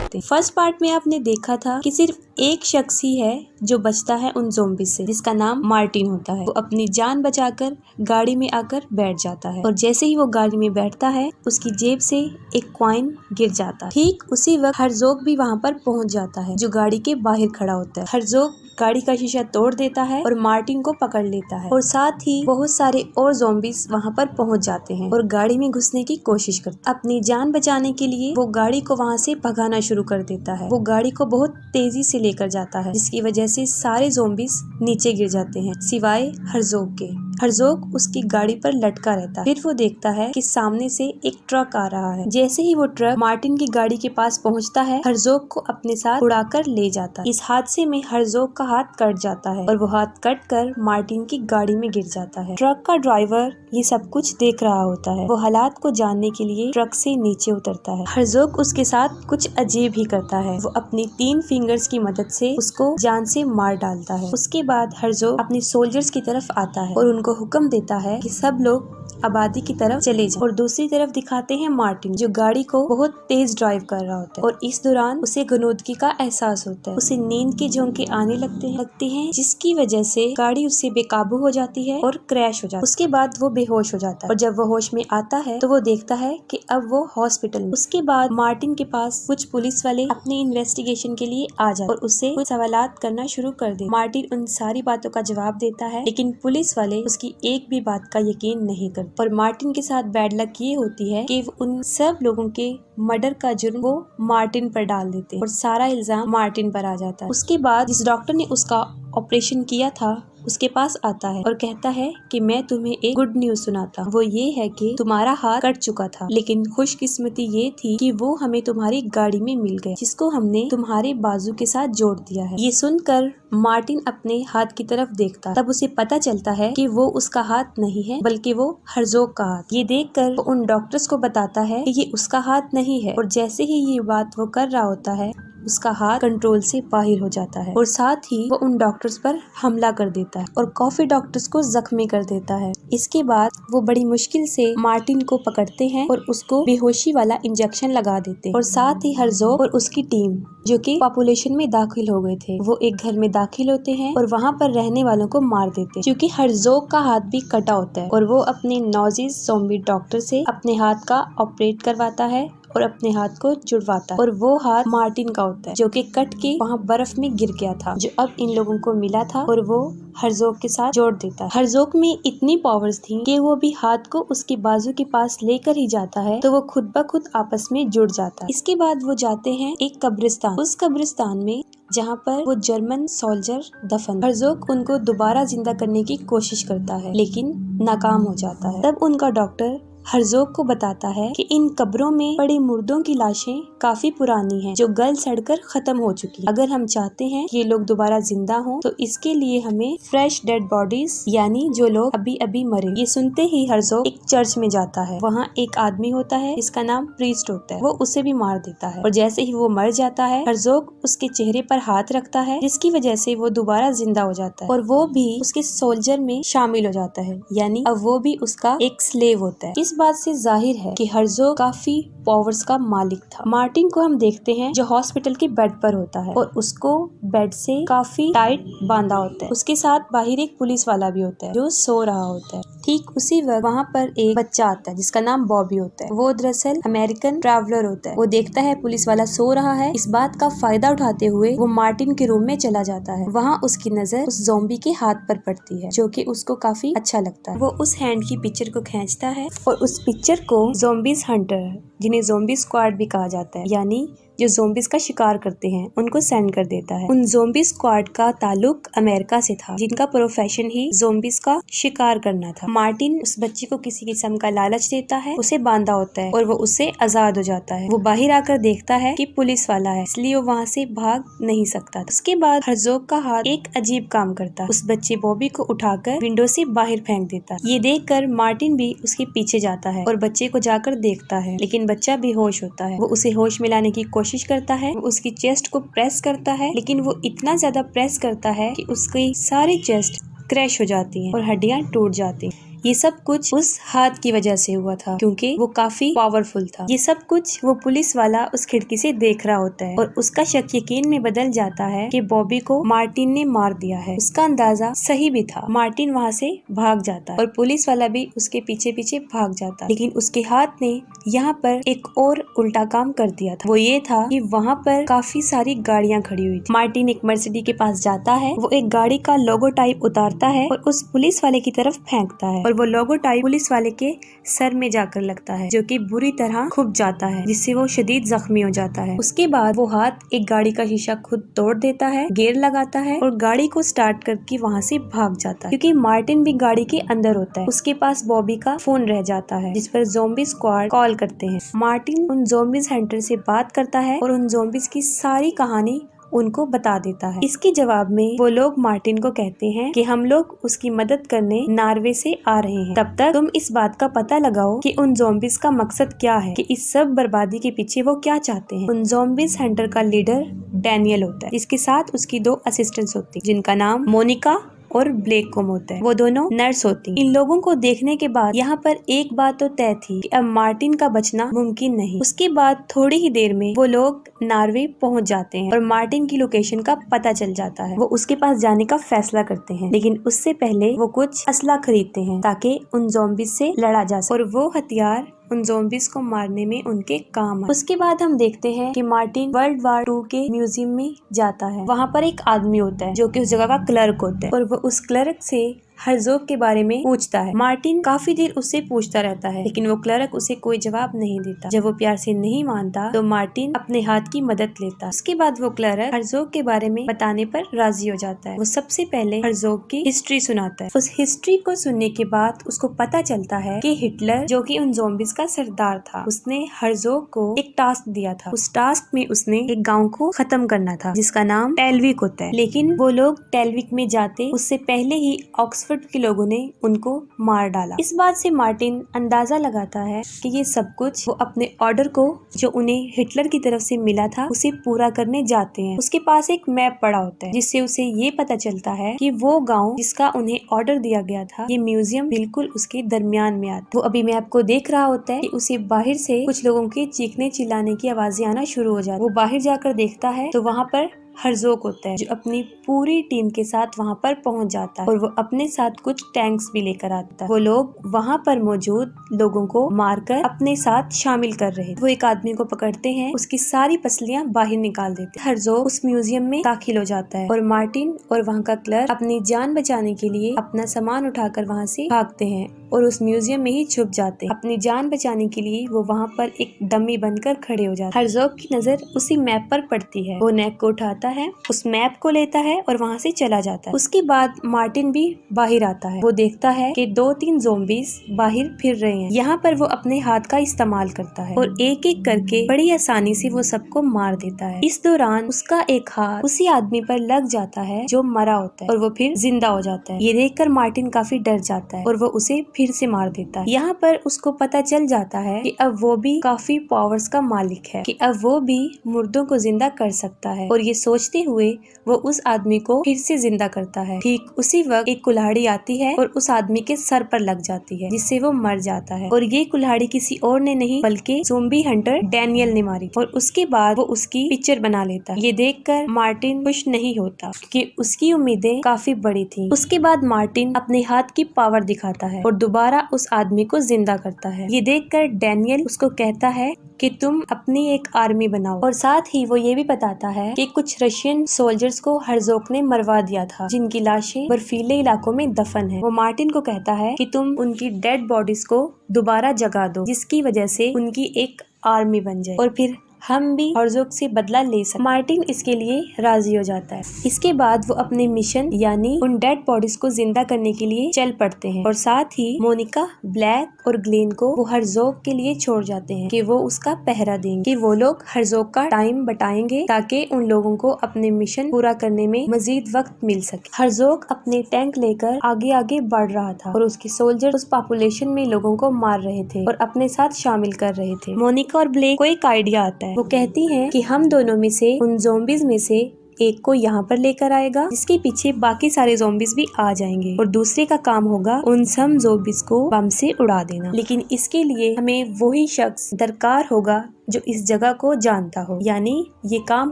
करते हैं। First part में आपने देखा था कि सिर्फ एक शख्स ही है जो बचता है उन ज़ॉम्बीज़ से, जिसका नाम मार्टिन होता है। वो अपनी जान बचाकर गाड़ी में आकर बैठ जाता है और जैसे ही वो गाड़ी में बैठता है उसकी जेब से एक कॉइन गिर जाता है। ठीक उसी वक्त हर्ज़ोग भी वहाँ पर पहुँच जाता है जो गाड़ी के बाहर खड़ा होता है। हर्ज़ोग गाड़ी का शीशा तोड़ देता है और मार्टिन को पकड़ लेता है और साथ ही बहुत सारे और ज़ॉम्बीज़ वहाँ पर पहुँच जाते हैं और गाड़ी में घुसने की कोशिश करते हैं। अपनी जान बचाने के लिए वो गाड़ी को वहाँ से भगाना शुरू कर देता है। वो गाड़ी को बहुत तेजी से लेकर जाता है जिसकी वजह से सारे ज़ॉम्बीज़ नीचे गिर जाते हैं सिवाय हर्ज़ोग के। हर्ज़ोग उसकी गाड़ी पर लटका रहता है। फिर वो देखता है कि सामने से एक ट्रक आ रहा है। जैसे ही वो ट्रक मार्टिन की गाड़ी के पास पहुंचता है हर्ज़ोग को अपने साथ उड़ाकर ले जाता है। इस हादसे में हर्ज़ोग का हाथ कट जाता है और वो हाथ कट कर मार्टिन की गाड़ी में गिर जाता है। ट्रक का ड्राइवर ये सब कुछ देख रहा होता है। वो हालात को जानने के लिए ट्रक से नीचे उतरता है। हर्ज़ोग उसके साथ कुछ अजीब ही करता है। वो अपनी 3 फिंगर्स की मदद से उसको जान से मार डालता है। उसके बाद हर्ज़ोग अपने सोल्जर्स की तरफ आता है और उनको हुक्म देता है कि सब लोग आबादी की तरफ चले जाएं। और दूसरी तरफ दिखाते हैं मार्टिन जो गाड़ी को बहुत तेज ड्राइव कर रहा होता है और इस दौरान उसे गनोदगी का एहसास होता है। उसे नींद के झोंके आने लगते हैं जिसकी वजह से गाड़ी उससे बेकाबू हो जाती है और क्रैश हो जाती है। उसके बाद वो बेहोश हो जाता है और जब वो होश में आता है तो वो देखता है कि अब वो हॉस्पिटल में। उसके बाद मार्टिन के पास कुछ पुलिस वाले अपने इन्वेस्टिगेशन के लिए आ जाते और उससे कुछ सवालात करना शुरू कर दे। मार्टिन उन सारी बातों का जवाब देता है लेकिन पुलिस वाले उसकी एक भी बात का यकीन नहीं करते और मार्टिन के साथ बैड लक ये होती है कि उन सब लोगों के मर्डर का जुर्म वो मार्टिन पर डाल देते हैं और सारा इल्जाम मार्टिन पर आ जाता है। उसके बाद जिस डॉक्टर ने उसका ऑपरेशन किया था उसके पास आता है और कहता है कि मैं तुम्हें एक गुड न्यूज सुनाता हूँ। वो ये है कि तुम्हारा हाथ कट चुका था लेकिन खुशकिस्मती ये थी कि वो हमें तुम्हारी गाड़ी में मिल गया जिसको हमने तुम्हारे बाजू के साथ जोड़ दिया है। ये सुनकर मार्टिन अपने हाथ की तरफ देखता तब उसे पता चलता है कि वो उसका हाथ नहीं है बल्कि वो हर्ज़ोग का हाथ। ये देखकर वो उन डॉक्टर्स को बताता है कि ये उसका हाथ नहीं है और जैसे ही ये बात वो कर रहा होता है उसका हाथ कंट्रोल से बाहर हो जाता है और साथ ही वो उन डॉक्टर्स पर हमला कर देता है और काफी डॉक्टर्स को जख्मी कर देता है। इसके बाद वो बड़ी मुश्किल से मार्टिन को पकड़ते हैं और उसको बेहोशी वाला इंजेक्शन लगा देते हैं और साथ ही हर्ज़ोग और उसकी टीम जो कि पॉपुलेशन में दाखिल हो गए थे वो एक घर में दाखिल होते हैं और वहाँ पर रहने वालों को मार देते हैं क्योंकि हर्ज़ोग का हाथ भी कटा होता है और वो अपने नौजीज ज़ॉम्बी डॉक्टर से अपने हाथ का ऑपरेट करवाता है और अपने हाथ को जुड़वाता है और वो हाथ मार्टिन का होता है जो कि कट के वहाँ बर्फ में गिर गया था जो अब इन लोगों को मिला था और वो हर्ज़ोग के साथ जोड़ देता है। हर्ज़ोग में इतनी पावर्स थी कि वो भी हाथ को उसके बाजू के पास लेकर ही जाता है तो वो खुद ब खुद आपस में जुड़ जाता है। इसके बाद वो जाते हैं एक कब्रिस्तान। उस कब्रिस्तान में जहाँ पर वो जर्मन सोल्जर दफन। हर्ज़ोग उनको दोबारा जिंदा करने की कोशिश करता है लेकिन नाकाम हो जाता है। तब उनका डॉक्टर हर्ज़ोग को बताता है कि इन कब्रों में पड़े मुर्दों की लाशें काफी पुरानी हैं जो गल सड़कर खत्म हो चुकी हैं। अगर हम चाहते हैं कि ये लोग दोबारा जिंदा हों तो इसके लिए हमें फ्रेश डेड बॉडीज यानी जो लोग अभी अभी मरे। ये सुनते ही हर्ज़ोग एक चर्च में जाता है। वहाँ एक आदमी होता है जिसका नाम प्रीस्ट होता है। वो उसे भी मार देता है और जैसे ही वो मर जाता है हर्ज़ोग उसके चेहरे पर हाथ रखता है जिसकी वजह से वो दोबारा जिंदा हो जाता है और वो भी उसके सोल्जर में शामिल हो जाता है यानी अब वो भी उसका एक स्लेव होता है। इस बात से जाहिर है कि हर्ज़ोग काफी पावर्स का मालिक था। मार्टिन को हम देखते हैं जो हॉस्पिटल के बेड पर होता है और उसको बेड से काफी टाइट बांधा होता है। उसके साथ बाहर एक पुलिस वाला भी होता है जो सो रहा होता है। ठीक उसी वक्त वहाँ पर एक बच्चा आता है जिसका नाम बॉबी होता है। वो दरअसल अमेरिकन ट्रैवलर होता है। वो देखता है पुलिस वाला सो रहा है। इस बात का फायदा उठाते हुए वो मार्टिन के रूम में चला जाता है। वहाँ उसकी नजर उस ज़ॉम्बी के हाथ पर पड़ती है जो कि उसको काफी अच्छा लगता है। वो उस हैंड की पिक्चर को खींचता है और उस पिक्चर को ज़ॉम्बीज हंटर जिन्हें ज़ॉम्बी स्क्वाड भी कहा जाता है यानी जो ज़ॉम्बीज का शिकार करते हैं उनको सेंड कर देता है। उन ज़ॉम्बी स्क्वाड का ताल्लुक अमेरिका से था जिनका प्रोफेशन ही ज़ॉम्बीज का शिकार करना था। मार्टिन उस बच्चे को किसी किस्म का लालच देता है, उसे बांधा होता है और वो उससे आजाद हो जाता है। वो बाहर आकर देखता है कि पुलिस वाला है इसलिए वो वहाँ से भाग नहीं सकता। उसके बाद हर्ज़ोग का हाथ एक अजीब काम करता है। उस बच्चे बॉबी को उठाकर विंडो से बाहर फेंक देता है। ये देखकर मार्टिन भी उसके पीछे जाता है और बच्चे को जाकर देखता है लेकिन बच्चा बेहोश होता है। वो उसे होश में लाने की कोशिश करता है। वो उसकी चेस्ट को प्रेस करता है लेकिन वो इतना ज्यादा प्रेस करता है कि उसकी सारी चेस्ट क्रैश हो जाती है और हड्डियां टूट जाती हैं। ये सब कुछ उस हाथ की वजह से हुआ था क्योंकि वो काफी पावरफुल था। ये सब कुछ वो पुलिस वाला उस खिड़की से देख रहा होता है और उसका शक यकीन में बदल जाता है कि बॉबी को मार्टिन ने मार दिया है। उसका अंदाजा सही भी था। मार्टिन वहाँ से भाग जाता है और पुलिस वाला भी उसके पीछे पीछे भाग जाता है, लेकिन उसके हाथ ने यहाँ पर एक और उल्टा काम कर दिया था। वो ये था कि वहाँ पर काफी सारी गाड़ियाँ खड़ी हुई थी। मार्टिन एक मर्सिडीज के पास जाता है, वो एक गाड़ी का लोगो टाइप उतारता है और उस पुलिस वाले की तरफ फेंकता है और वो लोगो टाइप पुलिस वाले के सर में जाकर लगता है, जो कि बुरी तरह खुब जाता है, जिससे वो शदीद जख्मी हो जाता है। उसके बाद वो हाथ एक गाड़ी का शीशा खुद तोड़ देता है, गियर लगाता है और गाड़ी को स्टार्ट करके वहाँ से भाग जाता है, क्योंकि मार्टिन भी गाड़ी के अंदर होता है। उसके पास बॉबी का फोन रह जाता है, जिस पर ज़ॉम्बी स्क्वाड कॉल करते हैं। मार्टिन उन ज़ॉम्बीज हंटर से बात करता है और उन ज़ॉम्बीज की सारी कहानी उनको बता देता है। इसके जवाब में वो लोग मार्टिन को कहते हैं कि हम लोग उसकी मदद करने नॉर्वे से आ रहे हैं, तब तक तुम इस बात का पता लगाओ कि उन ज़ॉम्बीज का मकसद क्या है, कि इस सब बर्बादी के पीछे वो क्या चाहते हैं। उन ज़ॉम्बीज हंटर का लीडर डैनियल होता है, जिसके साथ उसकी 2 असिस्टेंट्स होती है, जिनका नाम मोनिका और ब्लेक कोम होता है। वो दोनों नर्स होती हैं। इन लोगों को देखने के बाद यहाँ पर एक बात तो तय थी कि अब मार्टिन का बचना मुमकिन नहीं। उसके बाद थोड़ी ही देर में वो लोग नॉर्वे पहुँच जाते हैं और मार्टिन की लोकेशन का पता चल जाता है। वो उसके पास जाने का फैसला करते हैं, लेकिन उससे पहले वो कुछ असला खरीदते हैं ताकि उन ज़ॉम्बीज से लड़ा जा सके और वो हथियार उन ज़ॉम्बीज को मारने में उनके काम है। उसके बाद हम देखते हैं कि मार्टिन वर्ल्ड वार 2 के म्यूजियम में जाता है। वहाँ पर एक आदमी होता है जो कि उस जगह का क्लर्क होता है और वो उस क्लर्क से हर्ज़ोग के बारे में पूछता है। मार्टिन काफी देर उससे पूछता रहता है, लेकिन वो क्लर्क उसे कोई जवाब नहीं देता। जब वो प्यार से नहीं मानता तो मार्टिन अपने हाथ की मदद लेता है। उसके बाद वो क्लर्क हर्ज़ोग के बारे में बताने पर राजी हो जाता है। वो सबसे पहले हर्ज़ोग की हिस्ट्री सुनाता है। उस हिस्ट्री को सुनने के बाद उसको पता चलता है कि हिटलर, जो कि उन ज़ॉम्बीज का सरदार था, उसने हर्ज़ोग को एक टास्क दिया था। उस टास्क में उसने एक गाँव को खत्म करना था जिसका नाम टेलविक होता है, लेकिन वो लोग टेलविक में जाते उससे पहले ही ऑक्सफोर्ड के लोगों ने उनको मार डाला। इस बात से मार्टिन अंदाजा लगाता है कि ये सब कुछ वो अपने ऑर्डर को जो उन्हें हिटलर की तरफ से मिला था उसे पूरा करने जाते हैं। उसके पास एक मैप पड़ा होता है, जिससे उसे ये पता चलता है कि वो गांव जिसका उन्हें ऑर्डर दिया गया था, ये म्यूजियम बिल्कुल उसके दरमियान में आता। वो अभी मैप को देख रहा होता है कि उसे बाहर से कुछ लोगों के चीखने चिल्लाने की आवाजें आना शुरू हो जाती है। वो बाहर जाकर देखता है तो वहाँ पर हर्ज़ोग होता है, जो अपनी पूरी टीम के साथ वहाँ पर पहुँच जाता है और वो अपने साथ कुछ टैंक्स भी लेकर आता है। वो लोग वहाँ पर मौजूद लोगों को मारकर अपने साथ शामिल कर रहे थे। वो एक आदमी को पकड़ते हैं, उसकी सारी पसलियाँ बाहर निकाल देते हैं। हर्ज़ोग उस म्यूजियम में दाखिल हो जाता है और मार्टिन और वहाँ का क्लर्क अपनी जान बचाने के लिए अपना सामान उठाकर वहाँ से भागते हैं और उस म्यूजियम में ही छुप जाते हैं। अपनी जान बचाने के लिए वो वहाँ पर एक डमी बनकर खड़े हो जाते हैं। हर्ज़ोग की नजर उसी मैप पर पड़ती है। वो नेक को उठाता है, उस मैप को लेता है और वहाँ से चला जाता है। उसके बाद मार्टिन भी बाहर आता है। वो देखता है कि 2-3 ज़ॉम्बीज बाहर फिर रहे हैं। यहाँ पर वो अपने हाथ का इस्तेमाल करता है और एक एक करके बड़ी आसानी से वो सबको मार देता है। इस दौरान उसका एक हाथ उसी आदमी पर लग जाता है जो मरा होता है और वो फिर जिंदा हो जाता है। ये देखकर मार्टिन काफी डर जाता है और वो उसे फिर से मार देता है। यहाँ पर उसको पता चल जाता है कि अब वो भी काफी पावर्स का मालिक है, कि अब वो भी मुर्दों को जिंदा कर सकता है और ये सोचते हुए वो उस आदमी को फिर से जिंदा करता है। ठीक उसी वक्त एक कुल्हाड़ी आती है और उस आदमी के सर पर लग जाती है, जिससे वो मर जाता है। और ये कुल्हाड़ी किसी और ने नहीं बल्कि ज़ॉम्बी हंटर डैनियल ने मारी और उसके बाद वो उसकी पिक्चर बना लेता है। ये देखकर मार्टिन खुश नहीं होता क्योंकि उसकी उम्मीदें काफी बड़ी थी। उसके बाद मार्टिन अपने हाथ की पावर दिखाता है और दोबारा उस आदमी को जिंदा करता है। ये देखकर डैनियल उसको कहता है कि तुम अपनी एक आर्मी बनाओ और साथ ही वो ये भी बताता है कि कुछ रशियन सोल्जर्स को हर्ज़ोग ने मरवा दिया था, जिनकी लाशें बर्फीले इलाकों में दफन है। वो मार्टिन को कहता है कि तुम उनकी डेड बॉडीज को दोबारा जगा दो, जिसकी वजह से उनकी एक आर्मी बन जाए और फिर हम भी हर्ज़ोग से बदला ले सकते। मार्टिन इसके लिए राजी हो जाता है। इसके बाद वो अपने मिशन यानी उन डेड बॉडीज को जिंदा करने के लिए चल पड़ते हैं और साथ ही मोनिका, ब्लैक और ग्लेन को वो हर्ज़ोग के लिए छोड़ जाते हैं कि वो उसका पहरा देंगे, कि वो लोग हर्ज़ोग का टाइम बटाएंगे ताकि उन लोगों को अपने मिशन पूरा करने में मजीद वक्त मिल सके। हर्ज़ोग अपने टैंक लेकर आगे आगे बढ़ रहा था और उसके सोल्जर उस पॉपुलेशन में लोगों को मार रहे थे और अपने साथ शामिल कर रहे थे। मोनिका और ब्लेक को एक आइडिया आता है। वो कहती हैं कि हम दोनों में से उन ज़ॉम्बीज में से एक को यहाँ पर लेकर आएगा जिसके पीछे बाकी सारे ज़ॉम्बीज भी आ जाएंगे और दूसरे का काम होगा उन सब ज़ॉम्बीज को बम से उड़ा देना। लेकिन इसके लिए हमें वही शख्स दरकार होगा जो इस जगह को जानता हो, यानी ये काम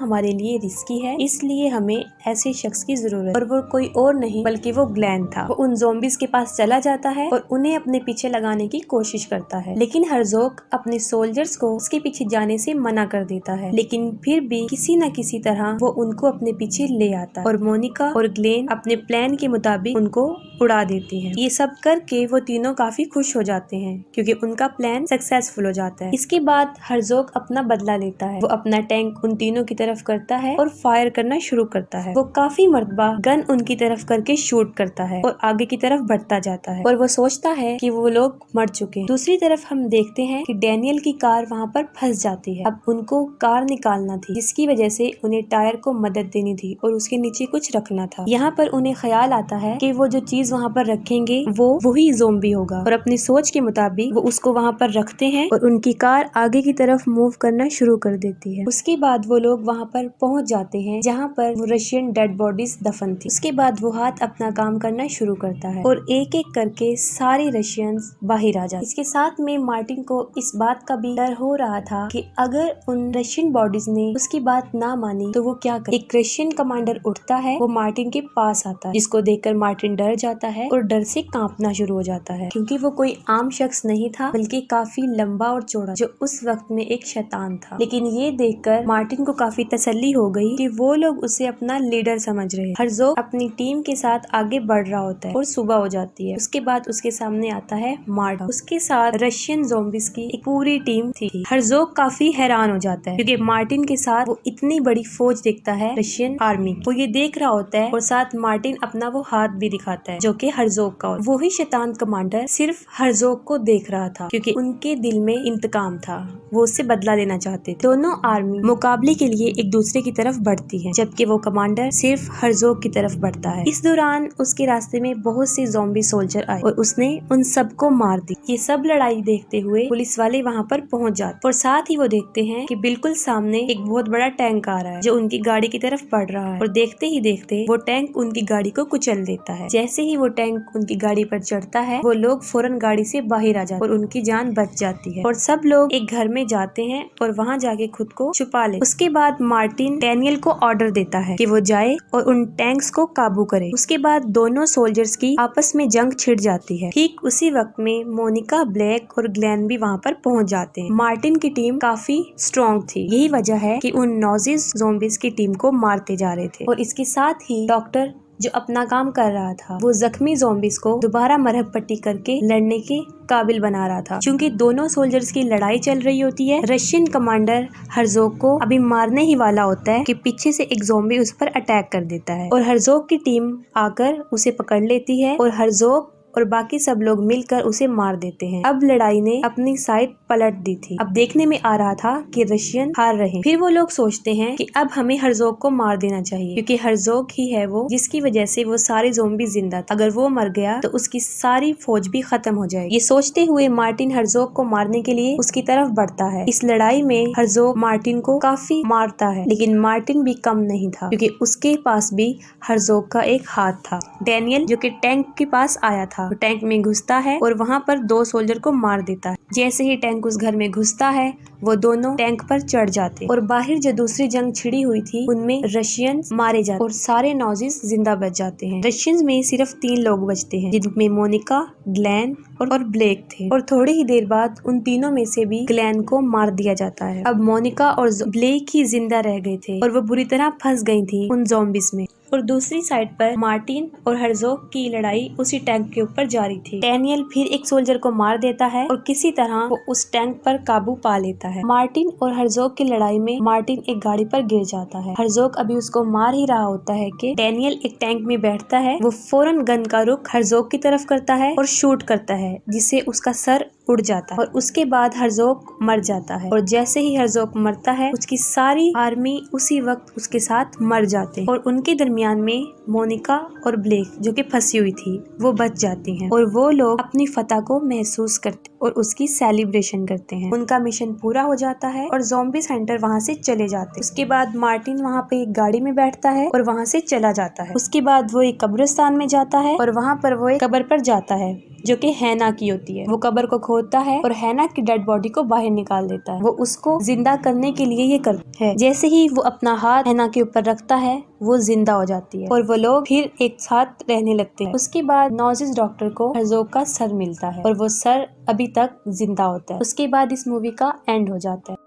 हमारे लिए रिस्की है, इसलिए हमें ऐसे शख्स की जरूरत। और वो कोई और नहीं बल्कि वो ग्लेन था। वो उन ज़ॉम्बीज के पास चला जाता है और उन्हें अपने पीछे लगाने की कोशिश करता है, लेकिन हर्ज़ोग अपने सोल्जर्स को उसके पीछे जाने से मना कर देता है। लेकिन फिर भी किसी न किसी तरह वो उनको अपने पीछे ले आता है और मोनिका और ग्लेन अपने प्लान के मुताबिक उनको उड़ा देती हैं। ये सब करके वो तीनों काफी खुश हो जाते हैं क्योंकि उनका प्लान सक्सेसफुल हो जाता है। इसके बाद हर्ज़ोग अपना बदला लेता है। वो अपना टैंक उन तीनों की तरफ करता है और फायर करना शुरू करता है। वो काफी मर्तबा गन उनकी तरफ करके शूट करता है और आगे की तरफ बढ़ता जाता है और वो सोचता है कि वो लोग मर चुके हैं। दूसरी तरफ हम देखते हैं कि डैनियल की कार वहाँ पर फंस जाती है। अब उनको कार निकालना थी जिसकी वजह से उन्हें टायर को मदद देनी थी और उसके नीचे कुछ रखना था। यहाँ पर उन्हें ख्याल आता है कि वो जो चीज वहाँ पर रखेंगे वो वही ज़ॉम्बी होगा और अपनी सोच के मुताबिक वो उसको वहाँ पर रखते हैं और उनकी कार आगे की तरफ मूव करना शुरू कर देती है। उसके बाद वो लोग वहाँ पर पहुँच जाते हैं जहाँ पर वो रशियन डेड बॉडीज दफन थी। उसके बाद वो हाथ अपना काम करना शुरू करता है और एक एक करके सारे रशियंस बाहर आ जाते। इसके साथ में मार्टिन को इस बात का भी डर हो रहा था कि अगर उन रशियन बॉडीज ने उसकी बात ना मानी तो वो क्या करे। एक रशियन कमांडर उठता है, वो मार्टिन के पास आता है जिसको देखकर मार्टिन डर जाता है और डर से कांपना शुरू हो जाता है क्योंकि वो कोई आम शख्स नहीं था बल्कि काफी लंबा और चौड़ा जो उस वक्त में एक शैतान था। लेकिन ये देखकर मार्टिन को काफी तसल्ली हो गई कि वो लोग उसे अपना लीडर समझ रहे हैं। हर्ज़ोग अपनी टीम के साथ आगे बढ़ रहा होता है और सुबह हो जाती है। उसके बाद उसके सामने आता है मार्टिन, उसके साथ रशियन ज़ॉम्बीज की एक पूरी टीम थी। हर्ज़ोग काफी हैरान हो जाता है क्योंकि मार्टिन के साथ वो इतनी बड़ी फौज देखता है रशियन आर्मी। वो ये देख रहा होता है और साथ मार्टिन अपना वो हाथ भी दिखाता है जो कि हर्ज़ोग का। वो ही शैतान कमांडर सिर्फ हर्ज़ोग को देख रहा था क्योंकि उनके दिल में इंतकाम था, वो उससे बदला लेना चाहते थे। दोनों आर्मी मुकाबले के लिए एक दूसरे की तरफ बढ़ती है जबकि वो कमांडर सिर्फ हर्ज़ोग की तरफ बढ़ता है। इस दौरान उसके रास्ते में बहुत से ज़ॉम्बी सोल्जर आए और उसने उन सबको मार दी। ये सब लड़ाई देखते हुए पुलिस वाले वहाँ पर पहुँच जाते और साथ ही वो देखते हैं कि बिल्कुल सामने एक बहुत बड़ा टैंक आ रहा है जो उनकी गाड़ी की तरफ बढ़ रहा है और देखते ही देखते वो टैंक उनकी गाड़ी को कुचल देता है। जैसे ही वो टैंक उनकी गाड़ी पर चढ़ता है वो लोग फौरन गाड़ी से बाहर आ जाते और उनकी जान बच जाती है और सब लोग एक घर में जाते हैं और वहाँ जाके खुद को छुपा ले। उसके बाद मार्टिन डैनियल को ऑर्डर देता है कि वो जाए और उन टैंक्स को काबू करे। उसके बाद दोनों सोल्जर्स की आपस में जंग छिड़ जाती है। ठीक उसी वक्त में मोनिका, ब्लैक और ग्लेन भी वहाँ पर पहुँच जाते हैं। मार्टिन की टीम काफी स्ट्रॉन्ग थी, यही वजह है कि उन नॉजिस ज़ॉम्बीज की टीम को मारते जा रहे थे और इसके साथ ही डॉक्टर जो अपना काम कर रहा था वो जख्मी ज़ॉम्बीज को दोबारा मरहम पट्टी करके लड़ने के काबिल बना रहा था। क्योंकि दोनों सोल्जर्स की लड़ाई चल रही होती है, रशियन कमांडर हर्ज़ोग को अभी मारने ही वाला होता है कि पीछे से एक ज़ॉम्बी उस पर अटैक कर देता है और हर्ज़ोग की टीम आकर उसे पकड़ लेती है और हर्ज़ोग और बाकी सब लोग मिलकर उसे मार देते हैं। अब लड़ाई ने अपनी साइड पलट दी थी। अब देखने में आ रहा था कि रशियन हार रहे। फिर वो लोग सोचते हैं कि अब हमें हर्ज़ोग को मार देना चाहिए क्योंकि हर्ज़ोग ही है वो जिसकी वजह से वो सारे ज़ॉम्बी जिंदा थे। अगर वो मर गया तो उसकी सारी फौज भी खत्म हो जाएगी। ये सोचते हुए मार्टिन हर्ज़ोग को मारने के लिए उसकी तरफ बढ़ता है। इस लड़ाई में हर्ज़ोग मार्टिन को काफी मारता है लेकिन मार्टिन भी कम नहीं था क्योंकि उसके पास भी हर्ज़ोग का एक हाथ था। डैनियल जो कि टैंक के पास आया था, टैंक में घुसता है और वहाँ पर दो सोल्जर को मार देता है। जैसे ही टैंक उस घर में घुसता है वो दोनों टैंक पर चढ़ जाते और बाहर जो दूसरी जंग छिड़ी हुई थी उनमें रशियंस मारे जाते और सारे नॉजिस जिंदा बच जाते हैं। रशियंस में सिर्फ 3 लोग बचते हैं जिनमें मोनिका, ग्लेन और ब्लेक थे और थोड़ी ही देर बाद उन तीनों में से भी ग्लेन को मार दिया जाता है। अब मोनिका और ब्लेक ही जिंदा रह गए थे और वो बुरी तरह फंस गई थी उन ज़ॉम्बीज में। और दूसरी साइड पर मार्टिन और हर्ज़ोग की लड़ाई उसी टैंक के ऊपर जारी थी। डैनियल फिर एक सोल्जर को मार देता है और किसी तरह वो उस टैंक पर काबू पा लेता है। मार्टिन और हर्ज़ोग की लड़ाई में मार्टिन एक गाड़ी पर गिर जाता है। हर्ज़ोग अभी उसको मार ही रहा होता है कि डैनियल एक टैंक में बैठता है। वो फौरन गन का रुख हर्ज़ोग की तरफ करता है और शूट करता है जिससे उसका सर उड़ जाता है और उसके बाद हर्ज़ोग मर जाता है और जैसे ही हर्ज़ोग मरता है उसकी सारी आर्मी उसी वक्त उसके साथ मर जाते हैं और उनके दरमियान दरमियान में मोनिका और ब्लेक जो कि फंसी हुई थी वो बच जाती हैं और वो लोग अपनी फतह को महसूस करते और उसकी सेलिब्रेशन करते हैं। उनका मिशन पूरा हो जाता है और ज़ॉम्बीज़ हंटर वहाँ से चले जाते हैं। उसके बाद मार्टिन वहाँ पे एक गाड़ी में बैठता है और वहाँ से चला जाता है। उसके बाद वो एक कब्रिस्तान में जाता है और वहाँ पर वो एक कब्र पर जाता है जो कि हैना की होती है। वो कब्र को खोदता है और हैना की डेड बॉडी को बाहर निकाल देता है। वो उसको जिंदा करने के लिए ये करता है। जैसे ही वो अपना हाथ हैना के ऊपर रखता है वो जिंदा हो जाती है और वो लोग फिर एक साथ रहने लगते हैं। उसके बाद नॉजिस डॉक्टर को हर्जोग का सर मिलता है और वो सर अभी तक जिंदा होता है। उसके बाद इस मूवी का एंड हो जाता है।